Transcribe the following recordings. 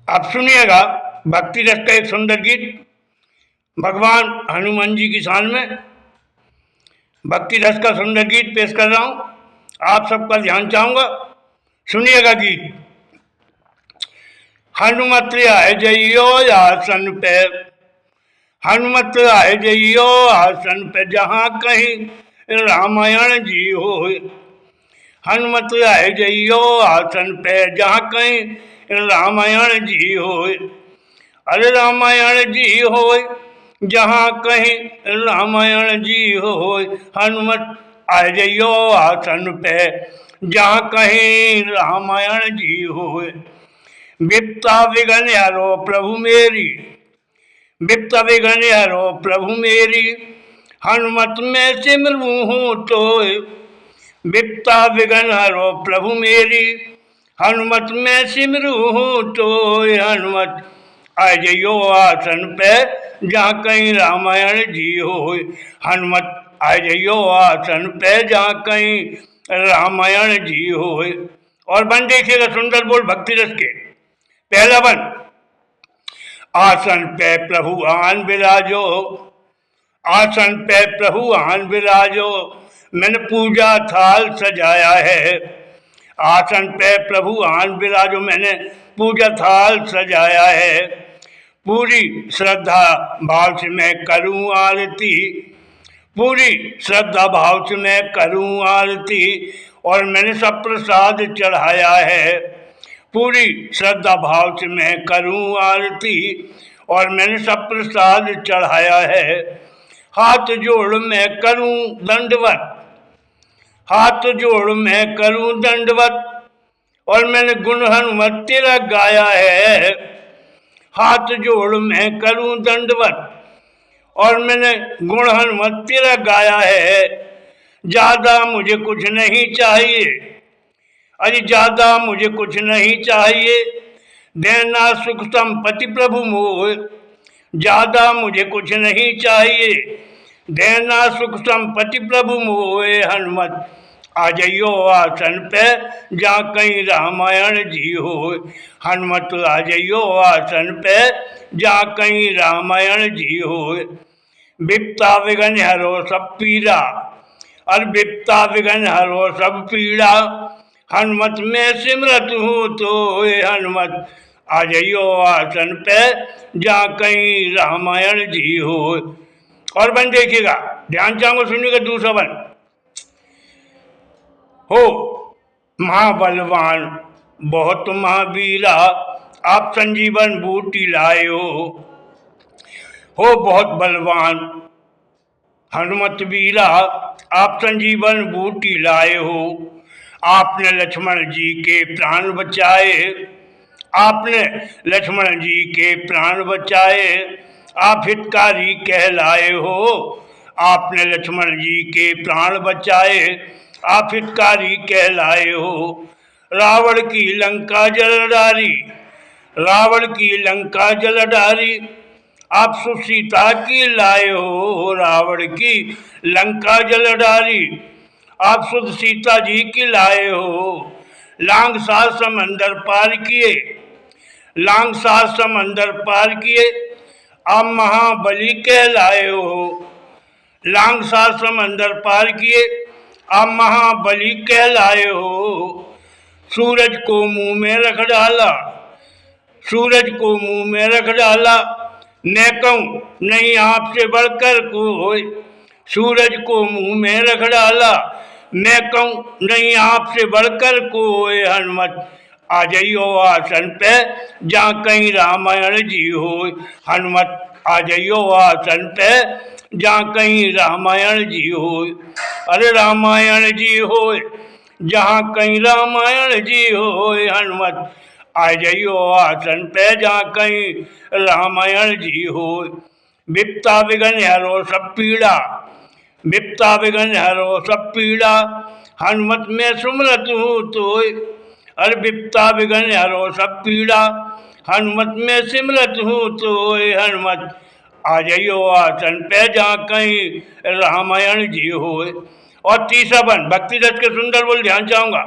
आप सुनिएगा भक्ति रस का एक सुंदर गीत भगवान हनुमान जी की शान में भक्ति रस का सुंदर गीत पेश कर रहा हूँ। आप सबका ध्यान चाहूंगा, सुनिएगा गीत। हनुमत आए जइयो आसन पे, हनुमत आए जइयो आसन पे, जहाँ कहीं रामायण जी हो। हनुमत आए जइयो आसन पे, जहाँ कहीं रामायण जी हो। अरे रामायण जी हो, जहाँ कहीं रामायण जी हो। हनुमत आ जइयो आसन पे, जहाँ कहीं रामायण जी हो। विपता विघ्न हरो प्रभु मेरी, विपता विघ्न हरो प्रभु मेरी, हनुमत में सिमरू हूँ तो। विपता विघ्न हरो प्रभु मेरी, हनुमत में सिमरू हूँ तो। हनुमत आ जइयो आसन पे, जहाँ कहीं रामायण जी हो। हनुमत आ जइयो आसन पे, जहाँ कहीं रामायण जी हो। और बन देखिएगा सुंदर बोल भक्ति रस के। पहला बन, आसन पे प्रभु आन विराजो, आसन पे प्रभु आन विराजो, मैंने पूजा थाल सजाया है। आसन पे प्रभु आन विराजो, मैंने पूजा थाल सजाया है। पूरी श्रद्धा भाव से मैं करूं आरती, पूरी श्रद्धा भाव से मैं करूं आरती, और मैंने सब प्रसाद चढ़ाया है। पूरी श्रद्धा भाव से मैं करूं आरती, और मैंने सब प्रसाद चढ़ाया है। हाथ जोड़ मैं करूं दंडवत, हाथ जोड़ मैं करूं दंडवत, और मैंने गुण हनुमत तेरा गाया है। हाथ जोड़ मैं करूं दंडवत, और मैंने गुण हनुमत तेरा गाया है। ज्यादा मुझे कुछ नहीं चाहिए, अरे ज्यादा मुझे कुछ नहीं चाहिए, देना सुख संपत्ति प्रभु मोह। ज्यादा मुझे कुछ नहीं चाहिए, देना सुख संपत्ति प्रभु मोह। हनुमत आ जइयो आसन पे, जहाँ कहीं रामायण जी हो। हनुमत आ जइयो आसन पे, जहाँ कहीं रामायण जी हो। विपता विघ्न हरो सब पीड़ा, और विपता विघ्न हरो सब पीड़ा, हनुमत में सिमरत हूँ तो। हनुमत आ जइयो आसन पे, जहाँ कहीं रामायण जी हो। और बन देखिएगा, ध्यान चाहूंगा, सुनिएगा दूसरा बन। हो महाबलवान बहुत महावीरा, आप संजीवन बूटी लाए हो बहुत बलवान हनुमत वीरा, आप संजीवन बूटी लाए हो। आपने लक्ष्मण जी के प्राण बचाए, आपने लक्ष्मण जी के प्राण बचाए, आप हितकारी कहलाए हो। आपने लक्ष्मण जी के प्राण बचाए, आप हितकारी कहलाए हो। रावण की लंका जल डारी, रावण की लंका जल डारी, आप सुसीता की लाए हो। रावण की लंका जल डारी, आप शुद्ध सीता जी की लाए हो। लांग सात समंदर पार किए, लांग सात समंदर पार किए, आप महाबली कहलाए हो। लांग सात समंदर पार किए, आप महाबली कहलाए हो। सूरज को मुंह में रख डाला, सूरज को मुंह में रख डाला, मैं कहूँ नहीं आपसे बढ़कर कोई। सूरज को मुंह में रख डाला, मैं कहूँ नहीं आपसे बढ़कर कोई। हनुमत आ जइयो आसन पे, जहाँ कहीं रामायण जी हो। हनुमत आ जइयो आसन पे, जहाँ कहीं रामायण जी हो। अरे रामायण जी हो, जहाँ कहीं रामायण जी हो। हनुमत आ जइयो आसन पे, जहाँ कहीं रामायण जी हो। विपता विघ्न हरो सब पीड़ा, विपता विघ्न हरो सब पीड़ा, हनुमत में सुमरत हूँ तो। अरे विपता विघ्न हरो सब पीड़ा, हनुमत में सिमरत हूँ तो। हनुमत आ जइयो आसन पे, जहाँ कहीं रामायण जी हो। और तीसरा बन भक्ति रस के सुंदर बोल ध्यान चाहूंगा।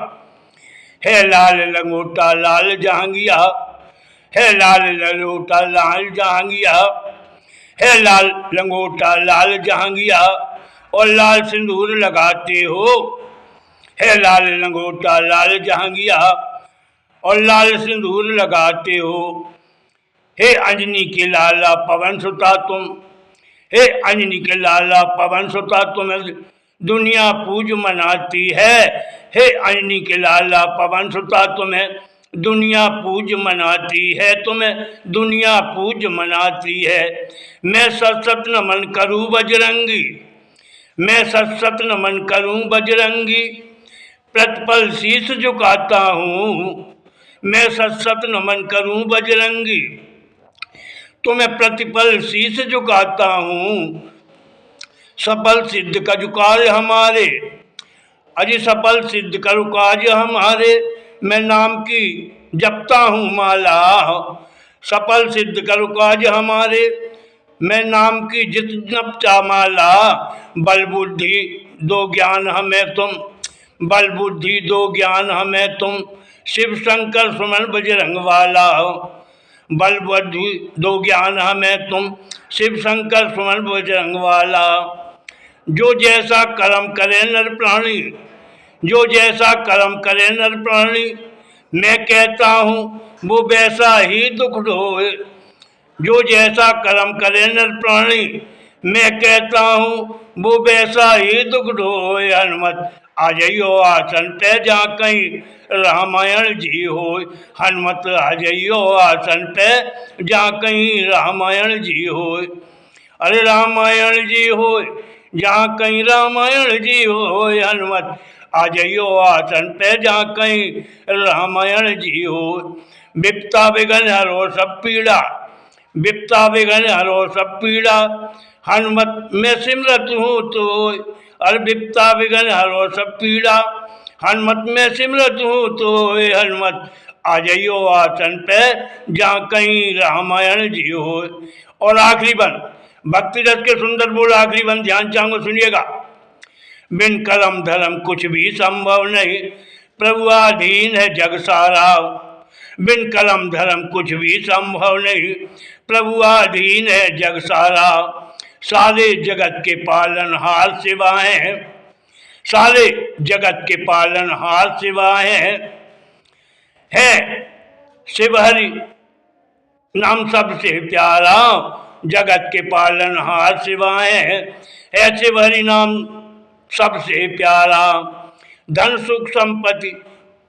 है लाल लंगोटा लाल जहांगिया, है लाल लंगोटा लाल जहांगिया, है लाल लंगोटा लाल जहांगिया और लाल सिंदूर लगाते हो। है लाल लंगोटा लाल जहांगिया और लाल सिंदूर लगाते हो। हे अंजनी के लाला पवन सुता तुम, हे अंजनी के लाला पवन सुता तुम्हें दुनिया पूज मनाती है। हे अंजनी के लाला पवन सुता तुम्हें दुनिया पूज मनाती है, तुम्हें दुनिया पूज मनाती है। मैं सत सत नमन करूं बजरंगी, मैं सत सत नमन करूं बजरंगी, प्रतिपल शीश झुकाता हूँ। मैं सत सत नमन करूं बजरंगी, तुम्हें प्रतिपल शीश झुकाता हूँ। सफल सिद्ध कर काज हमारे, अजी सफल सिद्ध कर काज हमारे, मैं नाम की जपता हूँ माला। सफल सिद्ध कर काज हमारे, मैं नाम की जित जपता माला। बल बुद्धि दो ज्ञान हमें तुम, बल बुद्धि दो ज्ञान हमें तुम, शिव शंकर सुमन बजरंग वाला। बल बुद्धि दो ज्ञान हमें तुम, शिव शंकर सुमन बजरंग वाला। जो जैसा कर्म करे नर प्राणी, जो जैसा कर्म करे नर प्राणी, मैं कहता हूँ वो वैसा ही दुख ढोए। जो जैसा कर्म करे नर प्राणी, मैं कहता हूँ वो वैसा ही दुख ढोए। हनुमत आ जाइयो आसन पे जहाँ कहीं रामायण जी हो। हनुमत आ जाइयो आसन पे जहाँ कहीं रामायण जी हो। अरे रामायण जी हो जहाँ कहीं रामायण जी हो। हनुमत आ जाइयो आसन पे जहाँ कहीं रामायण जी हो। विपता विघन हरो सब पीड़ा, विपता विघन हरो सब पीड़ा, हनुमत मैं सिमरत हूँ तो। अरे विपता विघन हरो सब पीड़ा, हनुमत मैं सिमरत हूँ तो। हनुमत आ जाइयो आसन पे जहाँ कहीं रामायण जी हो। और आखिरी बन भक्ति रस के सुंदर बोल, आखिरी बन ध्यान चाहूंगा सुनिएगा। बिन कर्म धर्म कुछ भी संभव नहीं, प्रभु अधीन है जग सारा। बिन कर्म धर्म कुछ भी संभव नहीं, प्रभु अधीन है जग सारा। सारे जगत के पालनहार शिवाएं, सारे जगत के पालनहार शिवाएं है। शिव हरि नाम सबसे प्यारा, जगत के पालनहार शिवाएं है। शिव हरि नाम सबसे प्यारा। धन सुख संपत्ति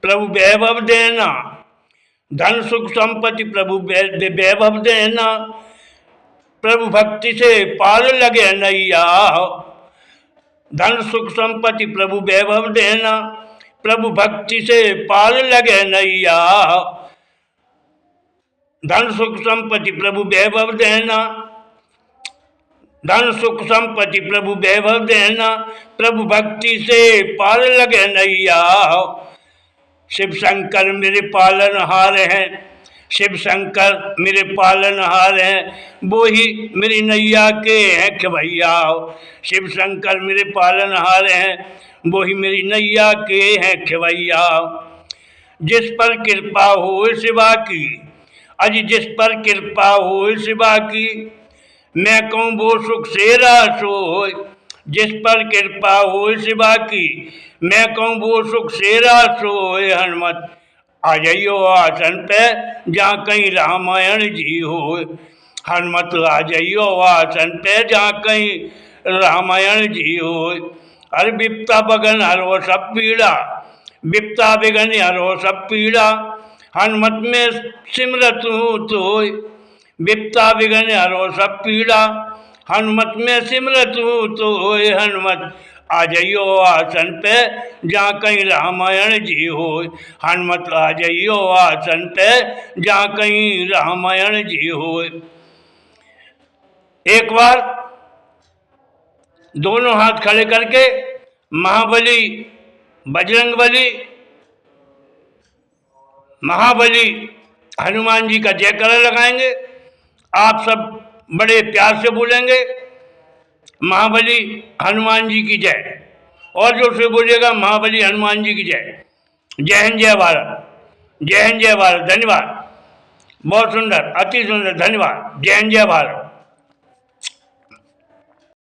प्रभु वैभव देना, धन सुख संपत्ति प्रभु वैभव देना, प्रभु भक्ति से पार लगे नैया। धन सुख संपत्ति प्रभु वैभव देना, प्रभु भक्ति से पार लगे नैया। धन सुख संपत्ति प्रभु वैभव देना, धन सुख संपत्ति प्रभु वैभव देना, प्रभु भक्ति से पार लगे नैया। शिव शंकर मेरे पालनहार हैं, शिव शंकर मेरे पालनहार हैं, वो ही मेरी नैया के हैं खवैया। शिव शंकर मेरे पालनहार हैं, वो ही मेरी नैया के हैं खवैया। जिस पर कृपा हो शिवा की, अज जिस पर कृपा हो शिवा की, मैं कहूँ वो सुख से रास हो। जिस पर कृपा हो शिवा की, मैं कहूँ वो सुख से रास हो। हनुमत आ जाइयो आसन पे जहाँ कहीं रामायण जी हो। हनुमत आ जाइयो आसन पे जहाँ कहीं रामायण जी हो। अरे विपता बगन हरो सब पीड़ा, विपता बिगन हरो सब पीड़ा, हनुमत में सिमरत हूँ तो। विपता विघन हरो सब पीड़ा, हनुमत में सिमरत हूँ तो। हनुमत आ जाइयो आसन पे जहाँ कहीं रामायण जी हो। हनुमत आ जाइयो आसन पे जहाँ कहीं रामायण जी हो। एक बार दोनों हाथ खड़े करके महाबली बजरंगबली महाबली हनुमान जी का जयकारा लगाएंगे। आप सब बड़े प्यार से बोलेंगे महाबली हनुमान जी की जय, और जो से बोलेगा महाबली हनुमान जी की जय। जय हिंद जय भारत, जय हिंद जय भारत। धन्यवाद। बहुत सुंदर, अति सुंदर, धन्यवाद। जय हिंद, जय भारत।